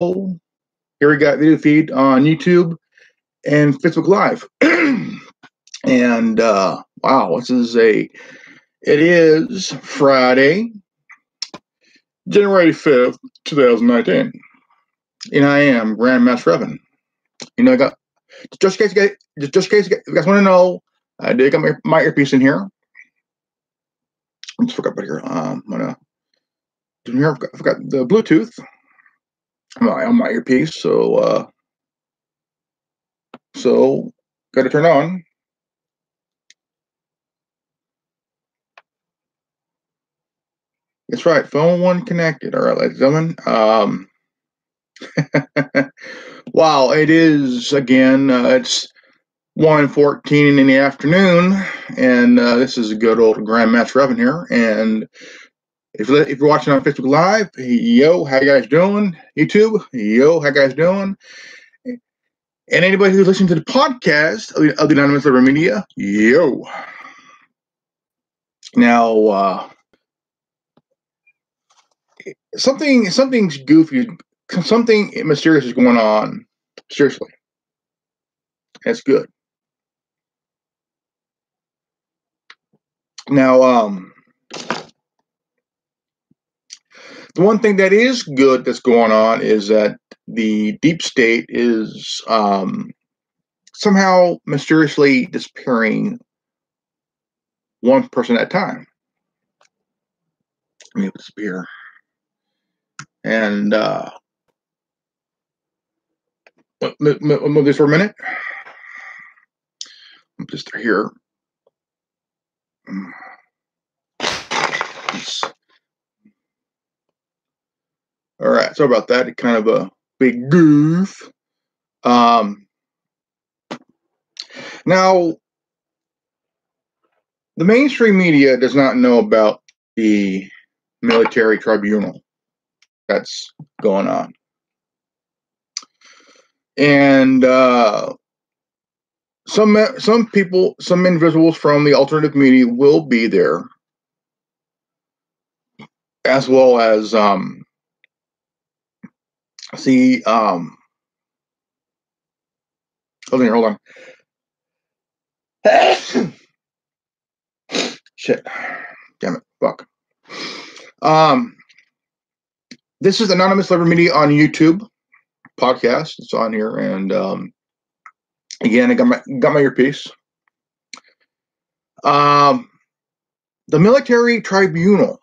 Here we got video feed on YouTube and Facebook Live. And wow, it is Friday, January 5th, 2019. And I am Grandmaster Evan. I got, just in case you guys want to know, I did got my earpiece in here. I just forgot about here. I'm gonna do here. I've got the Bluetooth on my earpiece, so got to turn on. That's right, phone one connected. All right, ladies and gentlemen. Wow, it is again. It's 1:14 in the afternoon, and this is a good old Grandmaster Evan here. And if you're watching on Facebook Live, yo, how you guys doing? YouTube, yo, how you guys doing? And anybody who's listening to the podcast of the Anonymous Liver Media, yo. Now, something's goofy, something mysterious is going on. Seriously, that's good. Now, the one thing that is good that's going on is that the deep state is somehow mysteriously disappearing one person at a time. Let me disappear. And move this for a minute. I'm just here. All right, sorry about that. It's kind of a big goof. Now, the mainstream media does not know about the military tribunal that's going on. And some people, some individuals from the alternative media will be there, as well as hold on. Shit. Damn it. Fuck. This is Anonymous Liver Media on YouTube podcast. It's on here, and again, I got my earpiece. The military tribunal,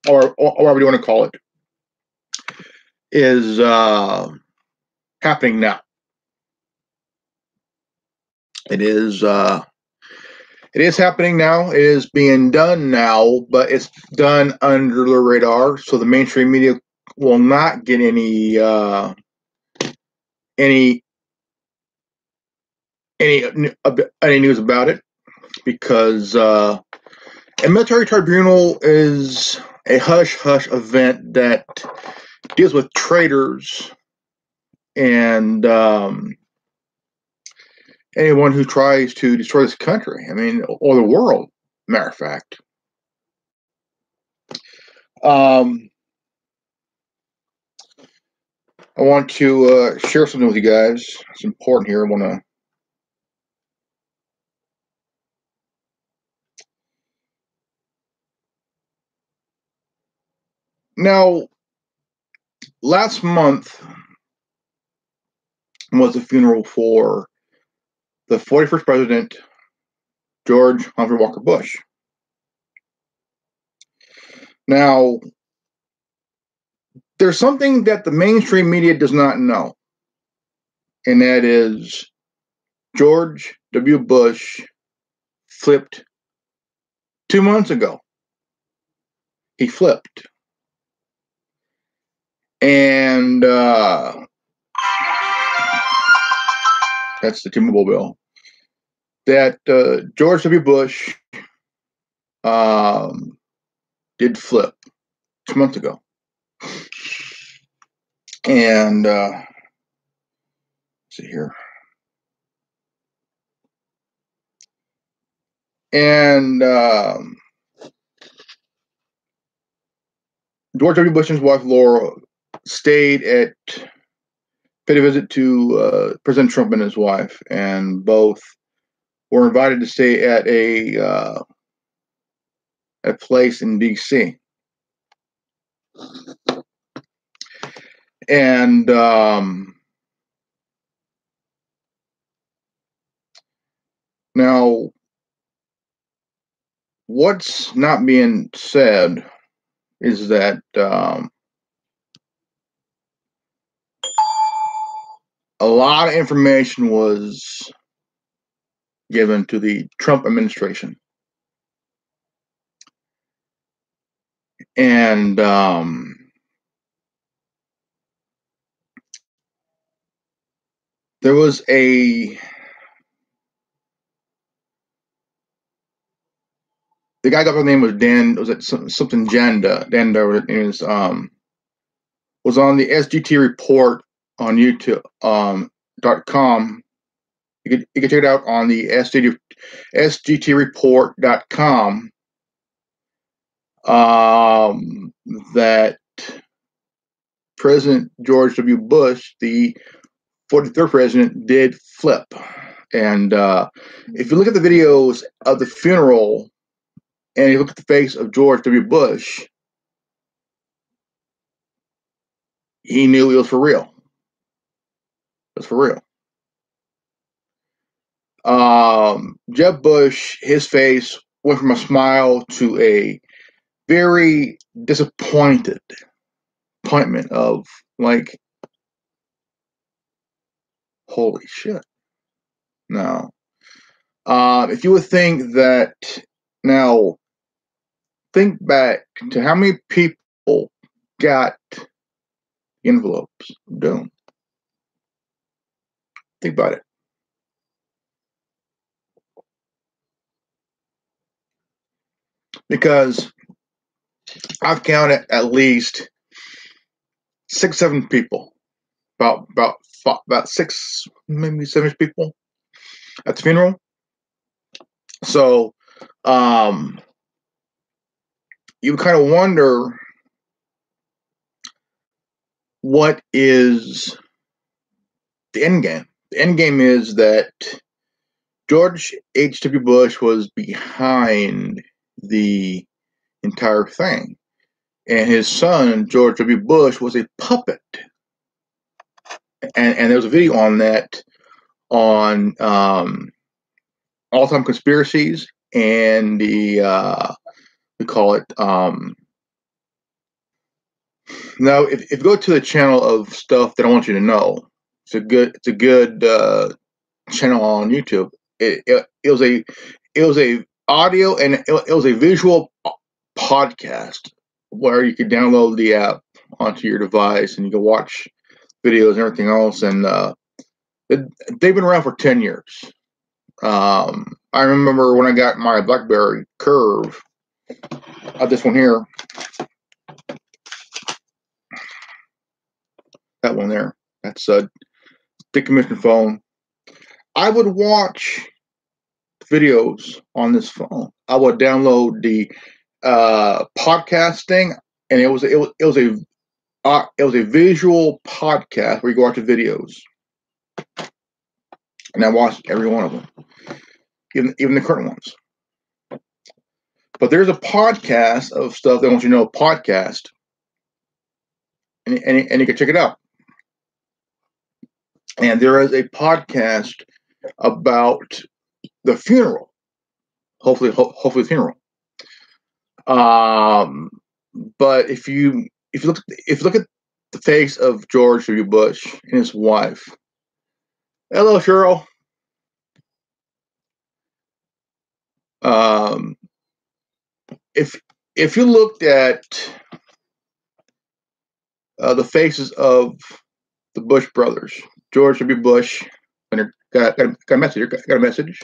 or whatever you want to call it, is happening now. It is happening now. It is being done now, but it's done under the radar, so the mainstream media will not get any news about it, because a military tribunal is a hush-hush event that deals with traitors and anyone who tries to destroy this country, or the world, matter of fact. I want to share something with you guys. It's important here. I want to now. Last month was the funeral for the 41st president, George Humphrey Walker Bush. Now, there's something that the mainstream media does not know, and that is George W. Bush flipped 2 months ago. He flipped. And that's the T-Mobile bill. That George W. Bush did flip 2 months ago. And let's see here. And George W. Bush and his wife Laura stayed paid a visit to President Trump and his wife, and both were invited to stay at a place in D.C. And now, what's not being said is that a lot of information was given to the Trump administration. And there was the guy got the name was Dan, was it something Janda? Danda was on the SGT report on YouTube .com. You can check it out on the SGTreport.com. That President George W. Bush, the 43rd president, did flip. And if you look at the videos of the funeral and you look at the face of George W. Bush, he knew it was for real. It was for real. Jeb Bush, his face went from a smile to a very disappointment of like, holy shit. No. If you would think that, now, think back to how many people got envelopes of doom. Think about it. Because I've counted at least 6, 7 people, about 6, maybe 7 people at the funeral. So, you kind of wonder what is the end game. The end game is that George H.W. Bush was behind the entire thing, and his son George W. Bush was a puppet. And there was a video on that on All Time Conspiracies and the we call it now if you go to the channel of stuff that I want you to know, it's a good channel on YouTube. It was a audio and it was a visual podcast where you could download the app onto your device and you can watch videos and everything else. And they've been around for 10 years. I remember when I got my BlackBerry Curve, this one here, that one there, that's a decommissioned phone. I would watch videos on this phone. I would download the podcast thing, and it was a visual podcast where you go watch the videos, and I watched every one of them, even the current ones. But there's a podcast of stuff that I want you to know, podcast, and you can check it out. And there is a podcast about the funeral, hopefully the funeral. But if you look at the face of George W. Bush and his wife, hello Cheryl. If you looked at the faces of the Bush brothers, George W. Bush, and got a message. Got a message.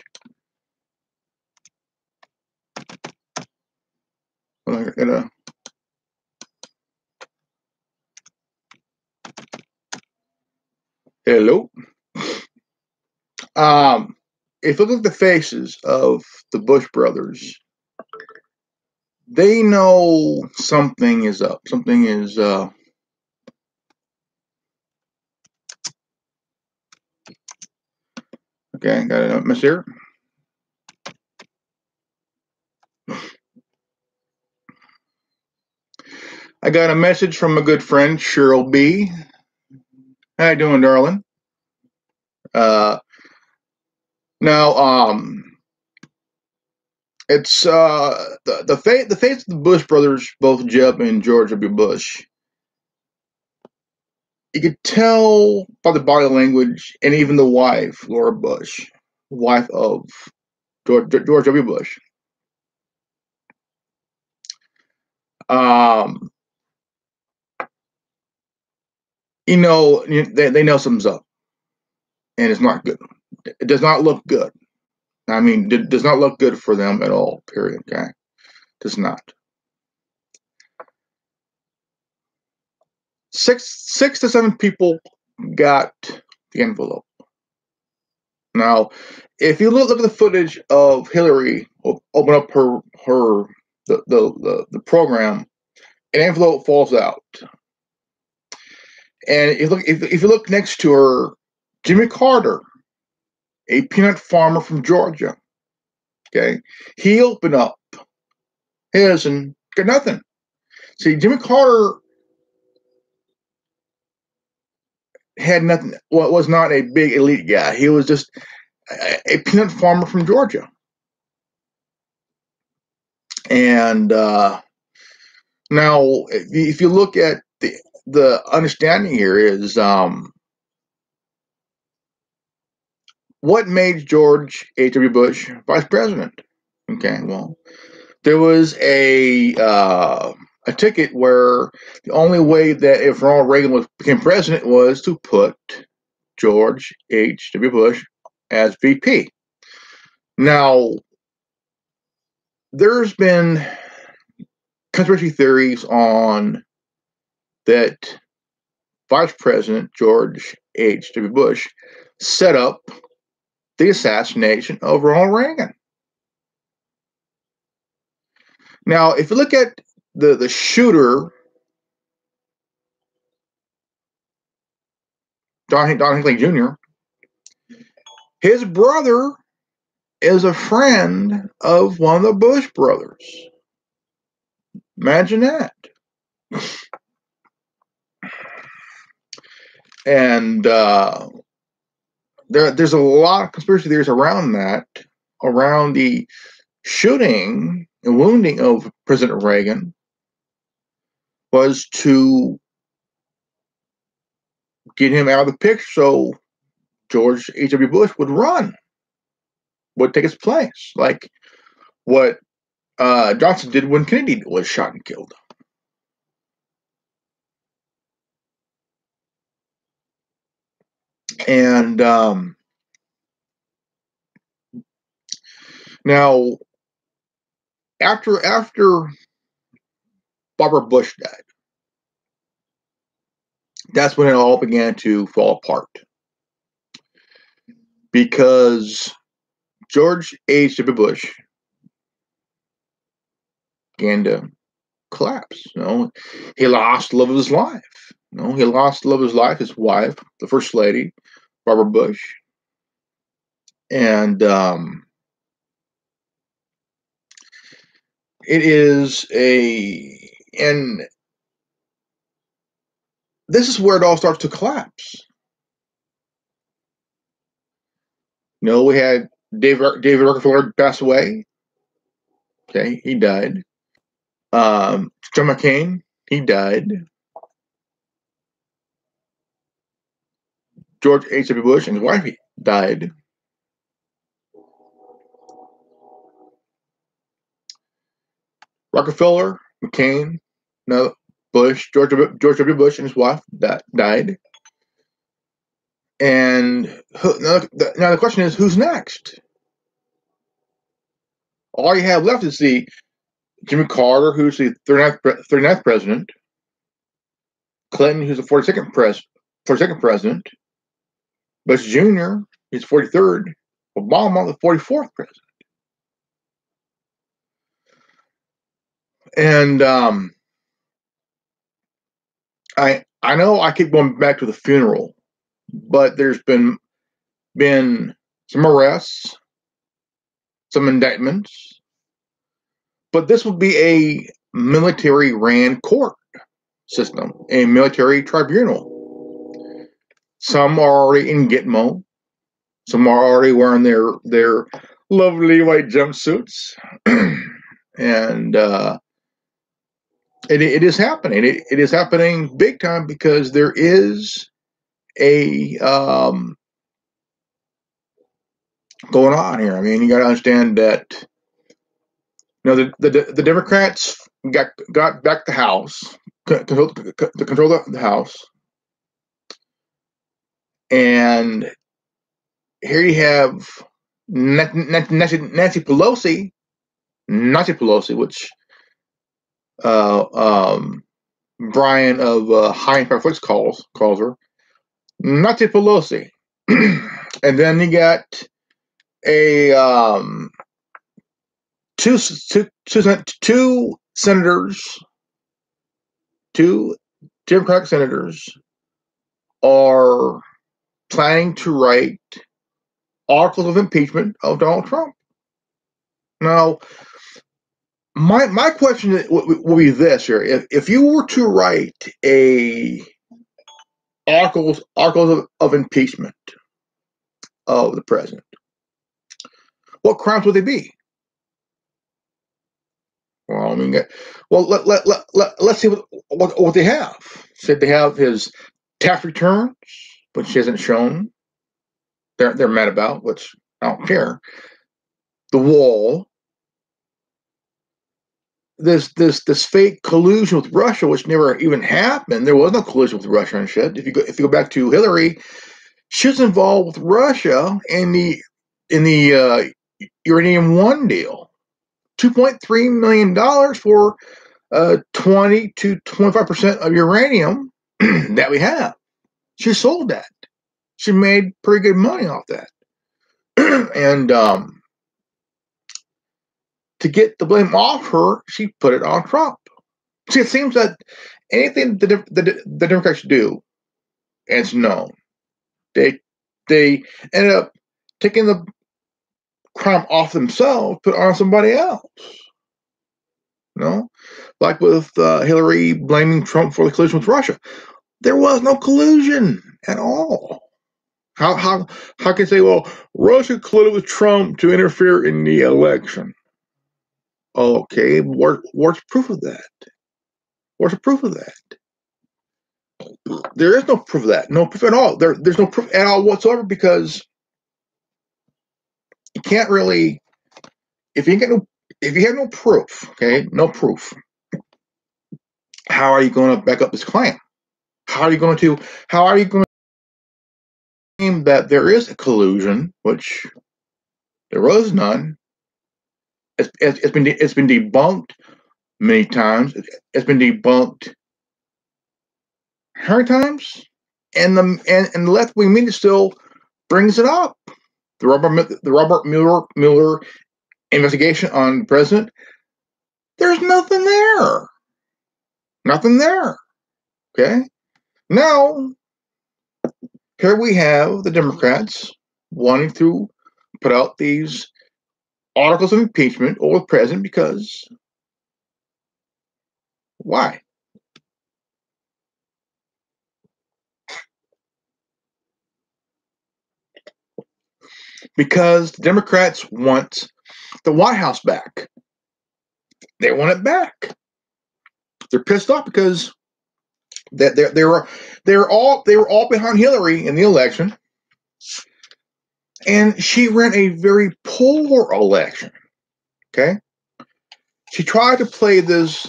Hello. If you look at the faces of the Bush brothers, they know something is up. Something is okay, got a mess here. I got a message from a good friend, Cheryl B. How you doing, darling? Now, it's the face of the Bush brothers, both Jeb and George W. Bush. You could tell by the body language, and even the wife, Laura Bush, wife of George W. Bush. Um, they know something's up, and it's not good. It does not look good. I mean, it does not look good for them at all. Period. Okay, does not. Six to seven people got the envelope. Now, if you look at the footage of Hillary open up the program, an envelope falls out, and if you look next to her, Jimmy Carter, a peanut farmer from Georgia, okay, he opened up his and got nothing. See, Jimmy Carter had nothing. Well, was not a big elite guy. He was just a peanut farmer from Georgia, and now if you look at the understanding here is what made George H.W. Bush vice president. Okay, well, there was a ticket where the only way that if Ronald Reagan became president was to put George H.W. Bush as VP. Now, there's been conspiracy theories on that Vice President George H.W. Bush set up the assassination of Ronald Reagan. Now, if you look at the shooter, Don Hinckley Jr., his brother is a friend of one of the Bush brothers. Imagine that. And there's a lot of conspiracy theories around that, around the shooting and wounding of President Reagan was to get him out of the picture so George H.W. Bush would take his place, like what Johnson did when Kennedy was shot and killed. And now, after Barbara Bush died, that's when it all began to fall apart, because George H.W. Bush began to collapse. He lost the love of his life. He lost the love of his life, his wife, the First Lady, Barbara Bush. And and this is where it all starts to collapse. We had David Rockefeller pass away. Okay, he died. John McCain, he died. George H.W. Bush and his wife died. Rockefeller, McCain, no, Bush, George W. Bush and his wife died. And now the question is, who's next? All you have left is the Jimmy Carter, who's the 39th president, Clinton, who's the 42nd president, Bush Jr., he's 43rd, Obama, the 44th president. And I know I keep going back to the funeral, but there's been some arrests, some indictments, but this would be a military-ran court system, a military tribunal. Some are already in Gitmo. Some are already wearing their lovely white jumpsuits, and it is happening. It is happening big time because there is a going on here. I mean, you got to understand that the Democrats got back the House, control the House, and here you have Nancy Pelosi, which Brian of High Impact Flicks calls her Nancy Pelosi, and then you got a two senators, two Democratic senators are planning to write articles of impeachment of Donald Trump. Now, my question will be this here: if you were to write articles of impeachment of the president, what crimes would they be? Well, I mean, let's see what they have. Said they have his tax returns, which he hasn't shown. They're mad about, which I don't care. The wall. This fake collusion with Russia, which never even happened. There was no collusion with Russia and shit. If you go back to Hillary, she was involved with Russia in the Uranium One deal. $2.3 million for 20 to 25% of uranium that we have. She sold that. She made pretty good money off that. And to get the blame off her, she put it on Trump. See, it seems that anything the Democrats do, and it's known, they ended up taking the crime off themselves, put it on somebody else. You know, like with Hillary blaming Trump for the collusion with Russia. There was no collusion at all. How can you say, well, Russia colluded with Trump to interfere in the election? Okay, where's proof of that? Where's the proof of that? There is no proof of that. No proof at all. There's no proof at all whatsoever, because you can't really, if you have no proof, okay, no proof, how are you going to back up this claim? How are you going to claim that there is a collusion, which there was none? It's been debunked many times. It's been debunked how many times? And the left wing media still brings it up. The Robert Mueller investigation on the president. There's nothing there. Nothing there. Okay. Now, here we have the Democrats wanting to put out these articles of impeachment over the president because why? Because the Democrats want the White House back. They want it back. They're pissed off because they were all behind Hillary in the election, and she ran a very poor election. Okay, she tried to play this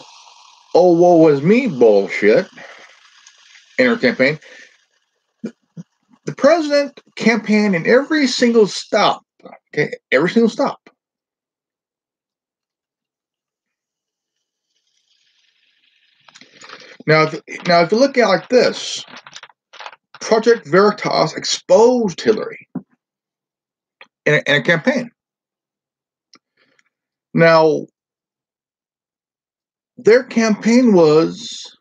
"oh woe is me" bullshit in her campaign. The president campaigned in every single stop. Okay, every single stop. Now, if you look at it like this, Project Veritas exposed Hillary in a campaign. Now, their campaign was,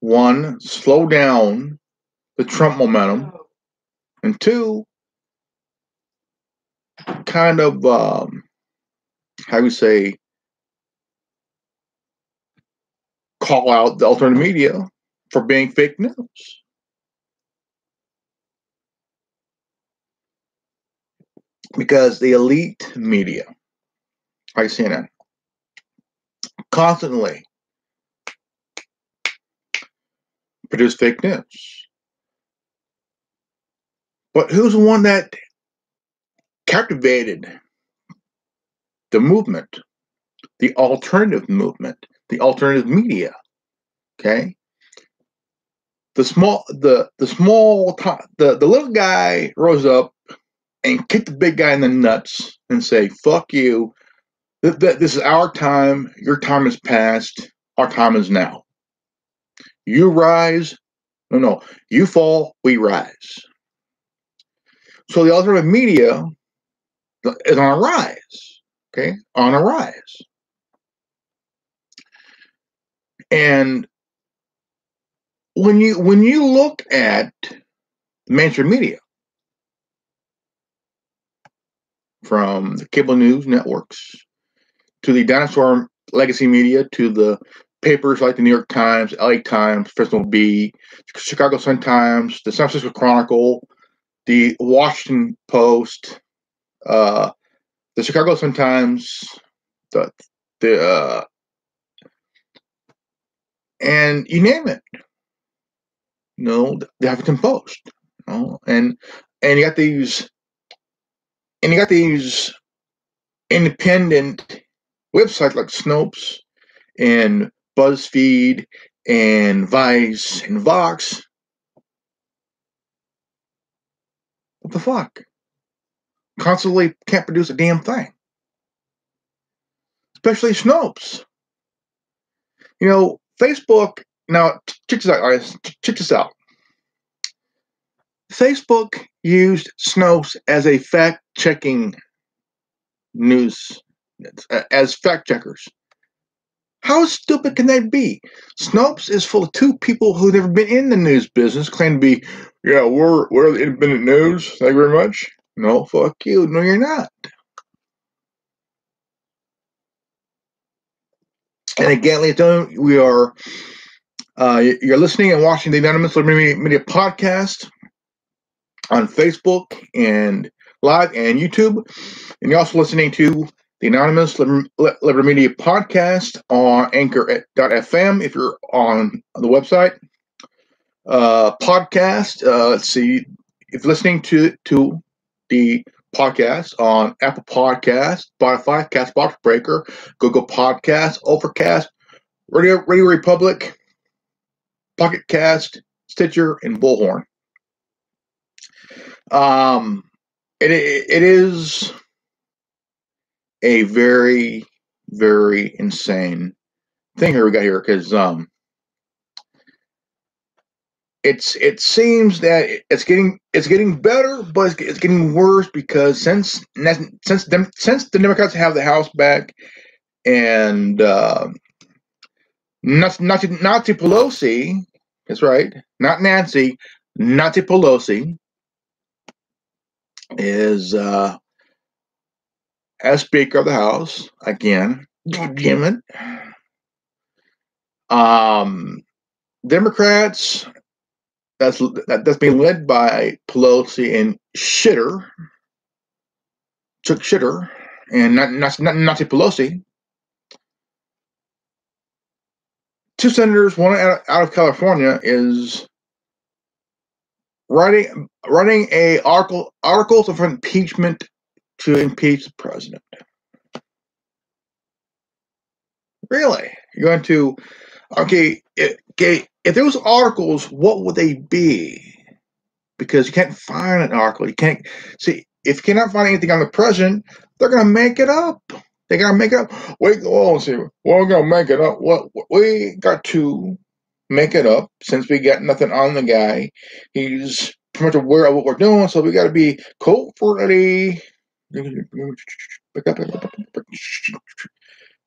one, slow down the Trump momentum, and two, kind of, how you say, call out the alternative media for being fake news. Because the elite media, like CNN, constantly produce fake news. But who's the one that captivated the movement, the alternative movement, the alternative media? Okay, the little guy rose up and kicked the big guy in the nuts and say, "Fuck you! This is our time. Your time is past. Our time is now. You rise. No. You fall. We rise." So the alternative media is on a rise. Okay, on a rise, and when you look at mainstream media, from the cable news networks to the dinosaur legacy media to the papers like the New York Times, LA Times, Fresno Bee, Chicago Sun-Times, the San Francisco Chronicle, the Washington Post, the Chicago Sun-Times, and you name it. The Huffington Post. And you got these independent websites like Snopes and BuzzFeed and Vice and Vox. What the fuck? Constantly can't produce a damn thing. Especially Snopes. Facebook, now check this out. Facebook used Snopes as a fact-checking news, as fact-checkers. How stupid can they be? Snopes is full of two people who've never been in the news business, claim to be, we're the independent news, thank you very much. No, fuck you. No, you're not. And again, ladies and gentlemen, we are, you're listening and watching the Anonymous Liberty Media Podcast on Facebook and live and YouTube. And you're also listening to the Anonymous Liberty Media Podcast on Anchor.fm if you're on the website. Podcast, let's see, if you're listening to the podcast on Apple Podcasts, Spotify, Castbox, Breaker, Google Podcasts, Overcast, Radio Republic, Pocket Cast, Stitcher, and Bullhorn. It is a very, very insane thing here we got here, because it seems that it's getting better, but it's getting worse, because since the Democrats have the House back, and Nazi Pelosi, that's right, not Nancy, Nazi Pelosi is as Speaker of the House again. God damn it. Democrats, that's being led by Pelosi and Chuck Schumer, and not Nancy Pelosi. Two senators, one out of California, is writing articles of impeachment to impeach the president. Really? You're going to, okay, if there was articles, what would they be? Because you can't find an article. You can't, see, if you cannot find anything on the president, they're going to make it up. They're going to make it up. Wait, hold on, see, we're going to make it up. Well, we got to make it up since we got nothing on the guy. He's pretty much aware of what we're doing, so we got to be covertly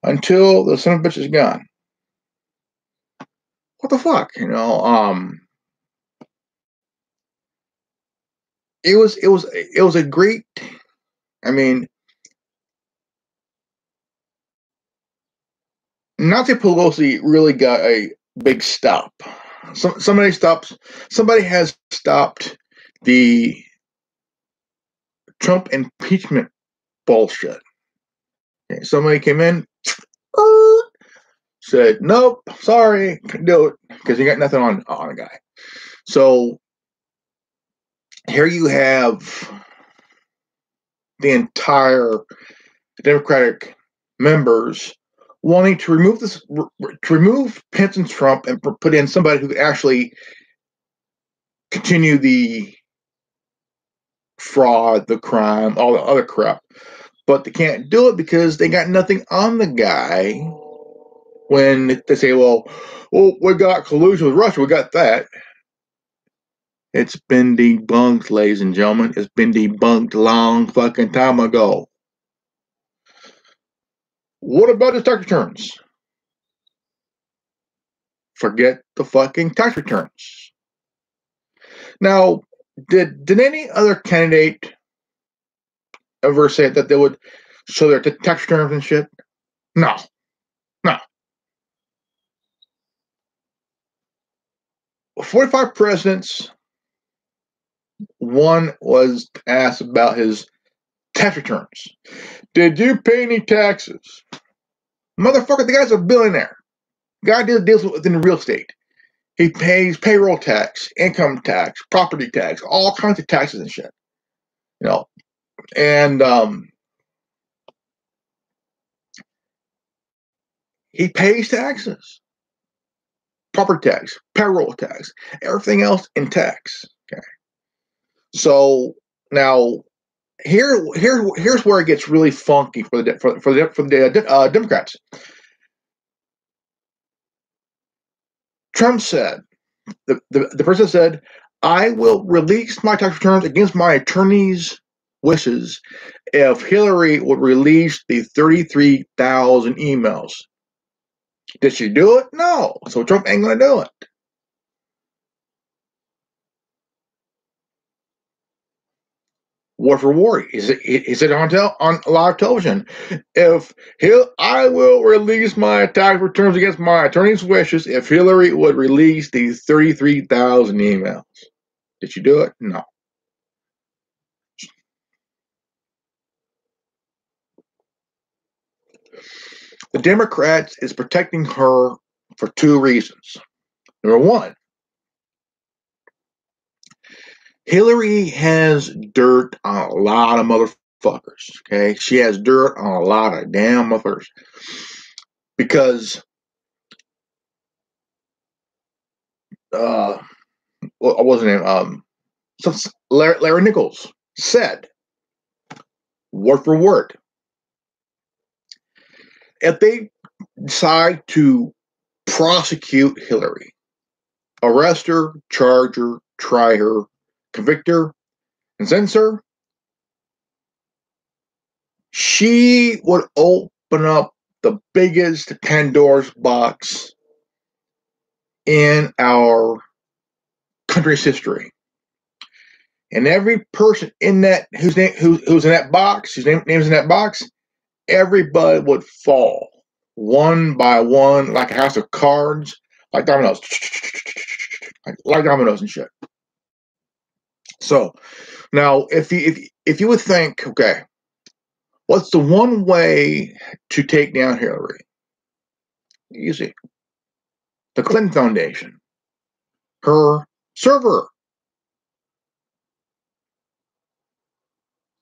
until the son of a bitch is gone. what the fuck, you know? It was a great. I mean, Nancy Pelosi really got a big stop. Somebody has stopped the Trump impeachment bullshit. Okay, somebody came in, said, nope, sorry, couldn't do it, because you got nothing on a guy. So here you have the entire Democratic members wanting to remove Pence and Trump and put in somebody who could actually continue the fraud, the crime, all the other crap. But they can't do it because they got nothing on the guy. When they say, well, we got collusion with Russia, we got that. It's been debunked, ladies and gentlemen. It's been debunked long fucking time ago. What about the tax returns? Forget the fucking tax returns. Now, did any other candidate ever say that they would show their tax returns and shit? No. 45 presidents, one was asked about his tax returns. Did you pay any taxes? Motherfucker, the guy's a billionaire. The guy deals within real estate. He pays payroll tax, income tax, property tax, all kinds of taxes and shit. You know, and he pays taxes, property tax, payroll tax, everything else in tax. Okay, so now here's where it gets really funky for the Democrats. Trump said, the person said, I will release my tax returns against my attorney's wishes if Hillary would release the 33,000 emails. Did she do it? No. So Trump ain't going to do it. Word for word. He said on live television, I will release my tax returns against my attorney's wishes if Hillary would release these 33,000 emails. Did she do it? No. The Democrats is protecting her for two reasons. Number one, Hillary has dirt on a lot of motherfuckers. Okay, she has dirt on a lot of damn motherfuckers because what was his name? Larry Nichols said, word for word, if they decide to prosecute Hillary, arrest her, charge her, try her, convict her, and sentence her, she would open up the biggest Pandora's box in our country's history. And every person in that who's in that box, whose name's in that box, everybody would fall one by one, like a house of cards, like dominoes, like dominoes and shit. So now, if you would think, okay, what's the one way to take down Hillary? Easy. The Clinton Foundation, her server.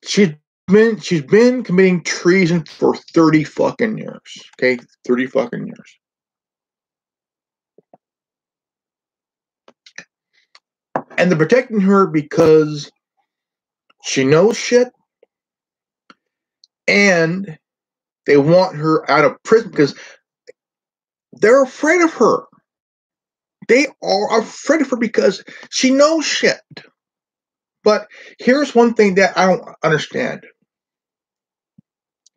She's been committing treason for 30 fucking years. Okay, 30 fucking years. And they're protecting her because she knows shit, and they want her out of prison because they're afraid of her. They are afraid of her because she knows shit. But here's one thing that I don't understand.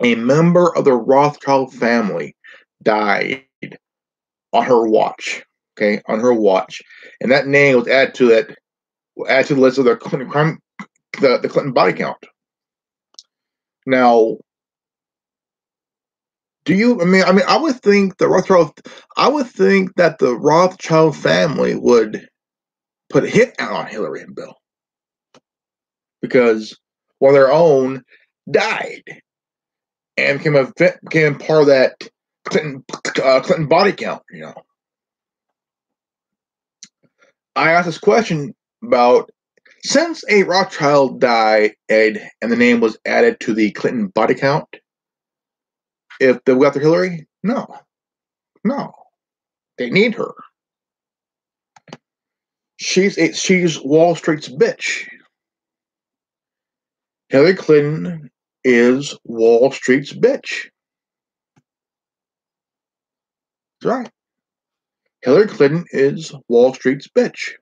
A member of the Rothschild family died on her watch. okay, on her watch, and that name was added to the list of the Clinton crime, the Clinton body count. Now, do you? I would think the Rothschild. I would think that the Rothschild family would put a hit out on Hillary and Bill because one of their own died and became part of that Clinton body count. You know, I asked this question about since a Rothschild died and the name was added to the Clinton body count. If they go after Hillary, no, they need her. She's Wall Street's bitch. Hillary Clinton is Wall Street's bitch. That's right. Hillary Clinton is Wall Street's bitch.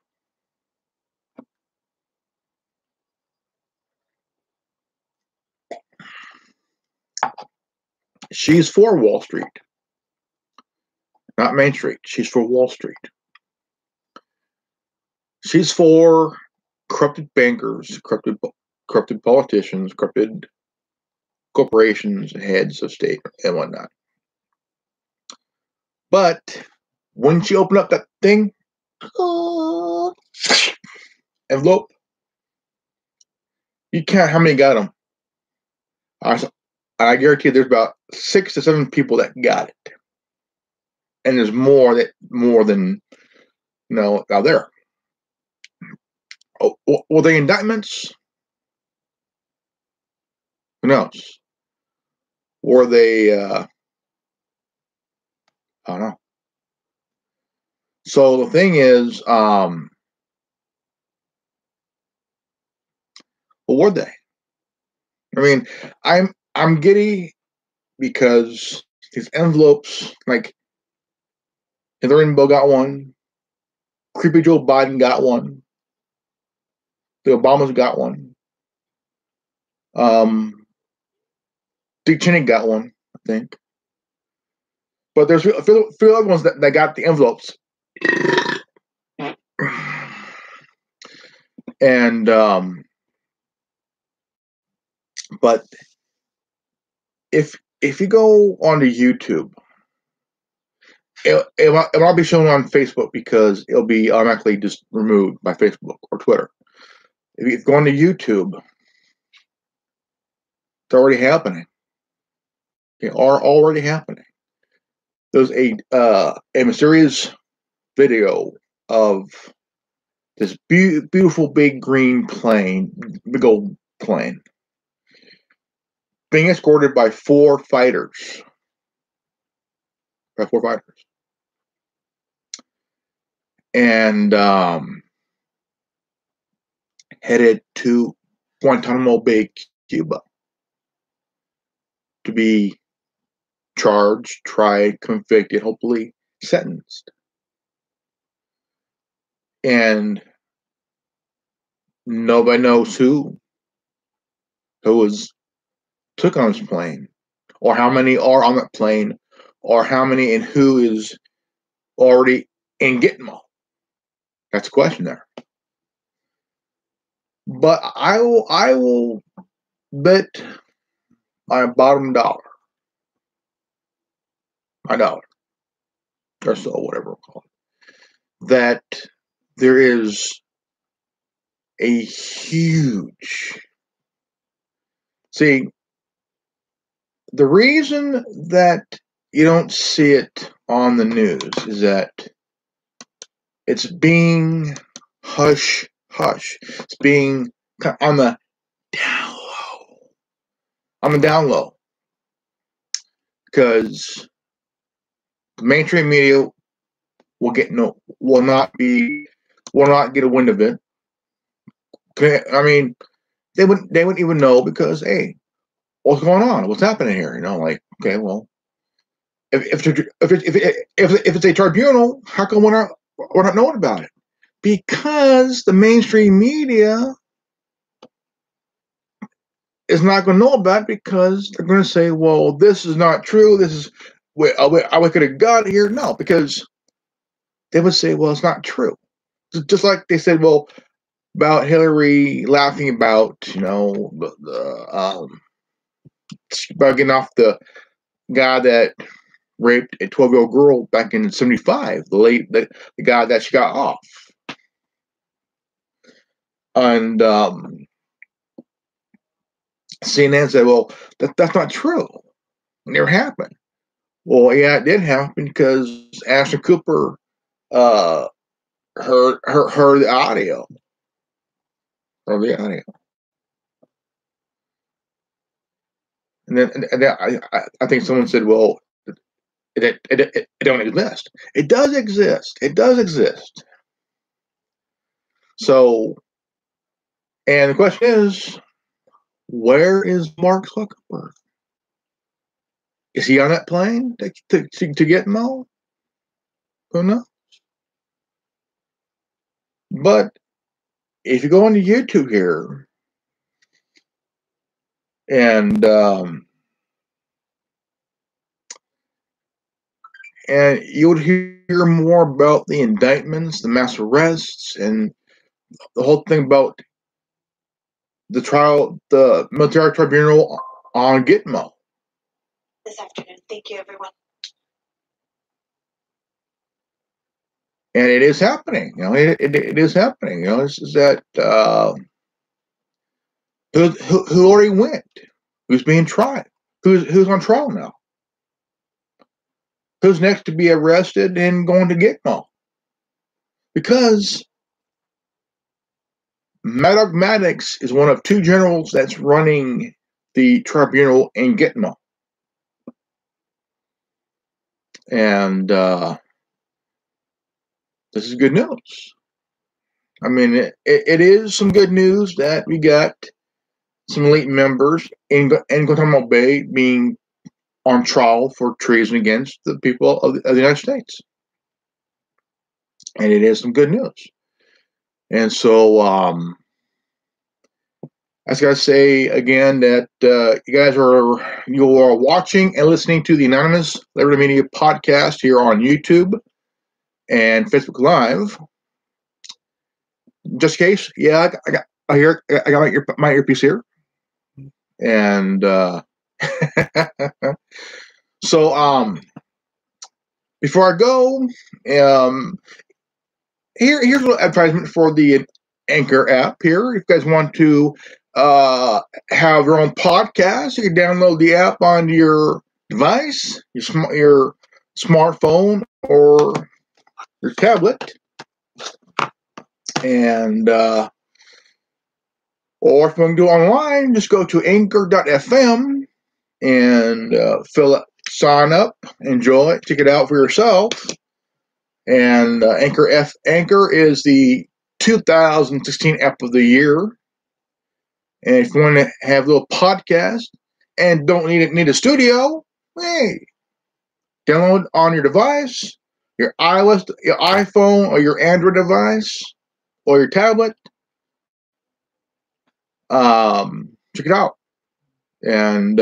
She's for Wall Street, not Main Street. She's for Wall Street. She's for corrupted bankers, corrupted politicians, corrupted corporations, heads of state, and whatnot. But when she opened up that thing, envelope, you count how many got them. I guarantee there's about 6 to 7 people that got it, and there's more than out there. Oh, were they indictments? Who knows? Were they? I don't know. So the thing is, what were they? I mean, I'm giddy because these envelopes, like Hillary and Bill got one, creepy Joe Biden got one, the Obamas got one, Dick Cheney got one, I think. But there's a few other ones that got the envelopes. And but if you go onto YouTube, it'll be shown on Facebook because it'll be automatically just removed by Facebook or Twitter. If you go onto YouTube, it's already happening. They are already happening. There's a mysterious video of this beautiful big green plane, big old plane, being escorted by 4 fighters. And headed to Guantanamo Bay, Cuba, to be charged, tried, convicted, hopefully sentenced. And nobody knows who took on this plane, or how many are on that plane, or how many and who is already in Gitmo. That's a question there. But I will bet my bottom dollar, my dollar, or so, whatever we'll call it, that there is a huge. See, the reason that you don't see it on the news is that it's being hush. It's being on the down low. Because the mainstream media will not get a wind of it. I mean, they wouldn't even know because, hey, what's going on? What's happening here? Like, okay, well, if it's a tribunal, how come we're not knowing about it? Because the mainstream media is not going to know about it because they're going to say, well, this is not true. This is we could have got here. No, because they would say, well, it's not true. Just like they said, well, about Hillary laughing about, about getting off the guy that raped a 12-year-old girl back in 1975, the guy that she got off. And CNN said, well, that's not true. It never happened. Well, yeah, it did happen because Ashton Cooper heard the audio. Heard the audio. And then I think someone said, well, it don't exist. It does exist. It does exist. So, and the question is, where is Mark Zuckerberg? Is he on that plane to get Mo? Who knows? But if you go onto YouTube here, and you would hear more about the indictments, the mass arrests, and the whole thing about the trial, the military tribunal on Gitmo. This afternoon. Thank you, everyone. And it is happening. It is happening. This is that who already went? Who's being tried? Who's on trial now? Who's next to be arrested and going to Gitmo? Because Maddox Maddox is one of two generals that's running the tribunal in Gitmo. And this is good news. I mean, it is some good news that we got some elite members in Guantanamo Bay being on trial for treason against the people of the United States. And it is some good news. And so, I just got to say again that you are watching and listening to the Anonymous Liberty Media podcast here on YouTube and Facebook Live. Just in case, yeah, I got my earpiece here, and so before I go, here's a little advertisement for the Anchor app. Here, if you guys want to have your own podcast, you can download the app on your device, your smartphone, or your tablet. And or if you want to do it online, just go to anchor.fm and sign up, enjoy it, check it out for yourself. And Anchor is the 2016 app of the year. And if you want to have a little podcast and don't need a studio, hey, download on your device, your iOS, your iPhone, or your Android device, or your tablet. Check it out. And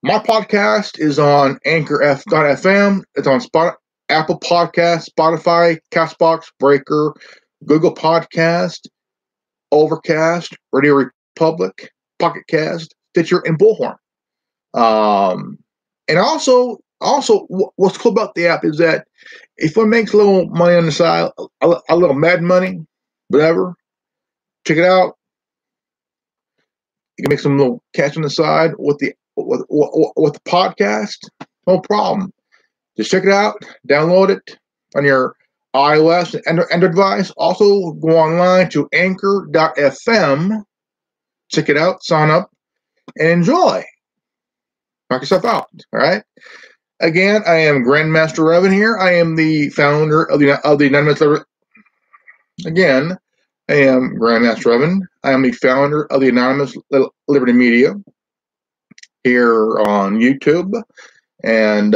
my podcast is on Anchor.fm. It's on Apple Podcast, Spotify, Castbox, Breaker, Google Podcast, Overcast, Radio Republic, Pocket Cast, Stitcher, and Bullhorn. And also, what's cool about the app is that if one makes a little money on the side, a little mad money, whatever, check it out. You can make some little cash on the side with the podcast. No problem. Just check it out. Download it on your iOS and Android device. Also, go online to Anchor.fm. Check it out. Sign up and enjoy. Knock yourself out. All right. Again, I am Grandmaster Revan here. I am the founder of the Anonymous Liberty. Again, I am Grandmaster Revan. I am the founder of the Anonymous Liberty Media here on YouTube. And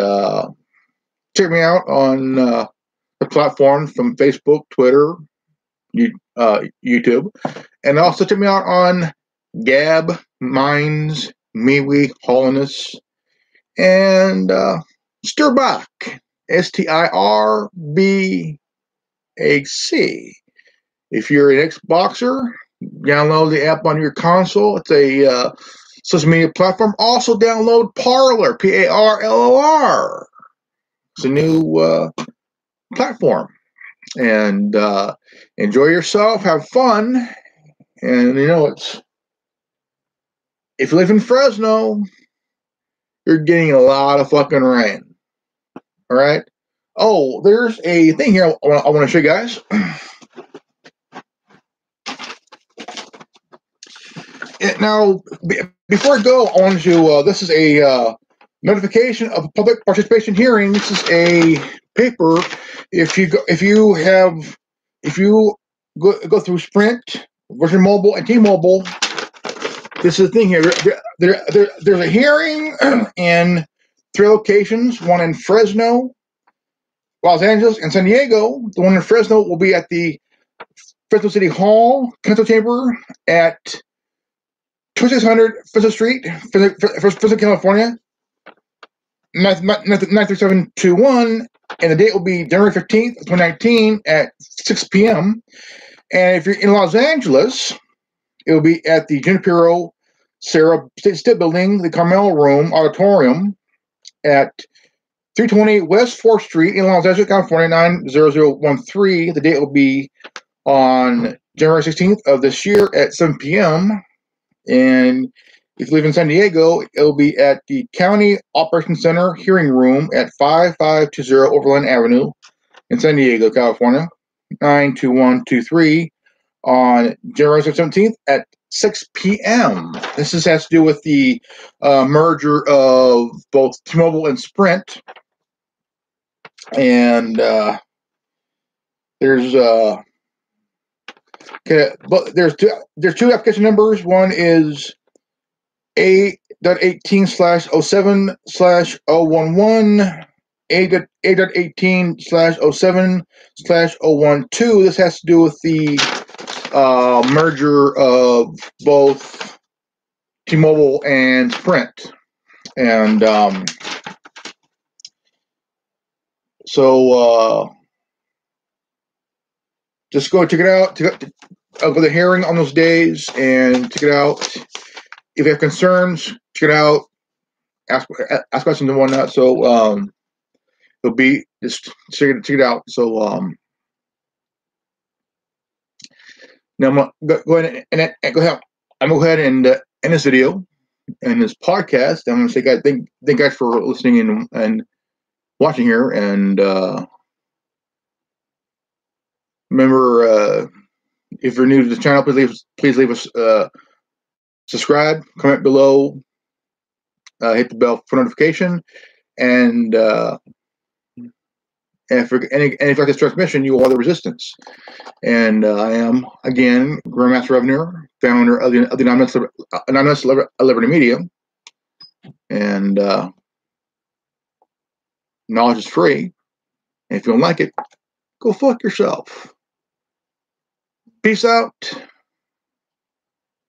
check me out on the platforms from Facebook, Twitter, YouTube. And also check me out on Gab, Minds, MeWe, Holiness, and Stirbuck. STIRBAC. If you're an Xboxer, download the app on your console. It's a social media platform. Also download Parler, PARLOR. It's a new platform. And enjoy yourself, have fun. And if you live in Fresno, you're getting a lot of fucking rain. All right. Oh, there's a thing here I want to show you guys. Now, before I go, I want to. This is a notification of a public participation hearing. This is a paper. If you go through Sprint, Virgin Mobile, and T-Mobile, this is the thing here. There's a hearing in 3 locations. One in Fresno, Los Angeles, and San Diego. The one in Fresno will be at the Fresno City Hall Council Chamber at 2600 Fresno Street, Fresno, California, 93721, and the date will be January 15th, 2019 at 6 p.m. And if you're in Los Angeles, it will be at the Junipero Serra State Building, the Carmel Room Auditorium at 320 West 4th Street in Los Angeles, California, 90013. The date will be on January 16th of this year at 7 p.m. And if you live in San Diego, it will be at the County Operations Center Hearing Room at 5520 Overland Avenue in San Diego, California, 92123 on January 17th at 6 p.m. This has to do with the merger of both T-Mobile and Sprint. And there's two application numbers. One is A.18/07/011, A.18/07/012. This has to do with the merger of both T-Mobile and Sprint. And so just go check it out. Go to the hearing on those days and check it out. If you have concerns, check it out. Ask questions and whatnot. So it'll be just check it out. So now I'm gonna go ahead and go ahead and end this video and this podcast. I'm gonna say, guys, thank guys for listening and watching here. And remember, if you're new to the channel, please leave us subscribe, comment below, hit the bell for notification, and if you like this transmission, you will have the resistance. And I am again Grandmaster Revenue, founder of the Anonymous Liberty Media, and knowledge is free. And if you don't like it, go fuck yourself. Peace out.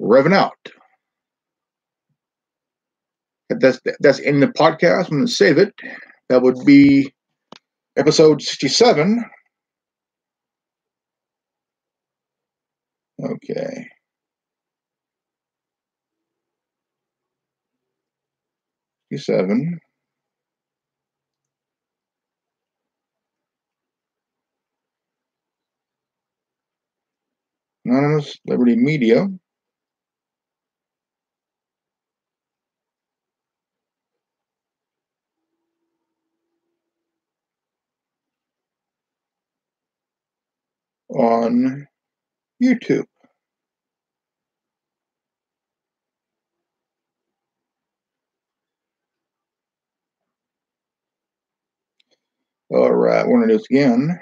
Revving out. That's in the podcast. I'm going to save it. That would be episode 67. Okay. Seven. Anonymous Liberty Media. On YouTube. All right, we're going to do this again.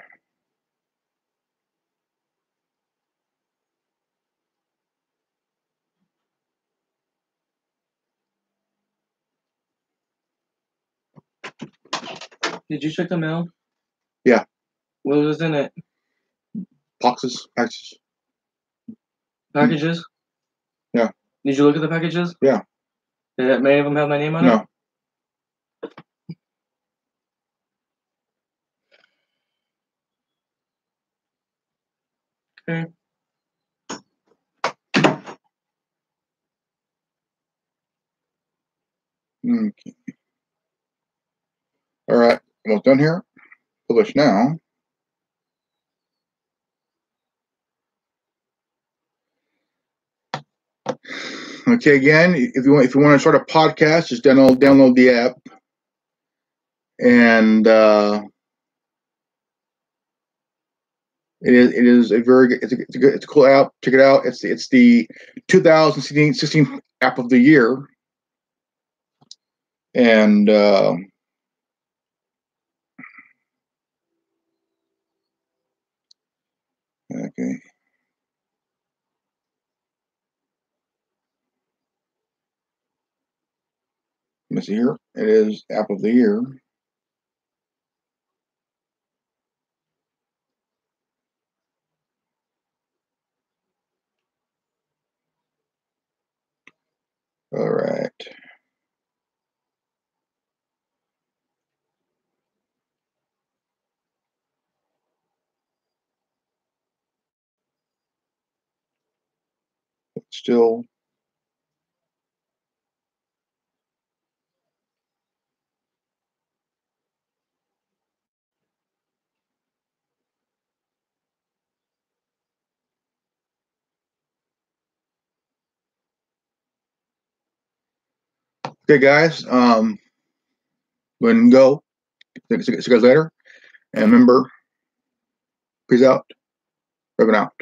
Did you check the mail? Yeah. What was in it? Boxes, packages. Packages? Yeah. Did you look at the packages? Yeah. Did many of them have my name on it? No. Okay. Okay. All right, almost done here. Publish now. Okay, again, if you want to start a podcast, just download the app, and it is a very good, it's a cool app. Check it out. It's the 2016 app of the year, and okay. Let me see here. It is app of the year. All right. Still. Okay, guys. When go. See you guys later. And remember, peace out. Rubbing out.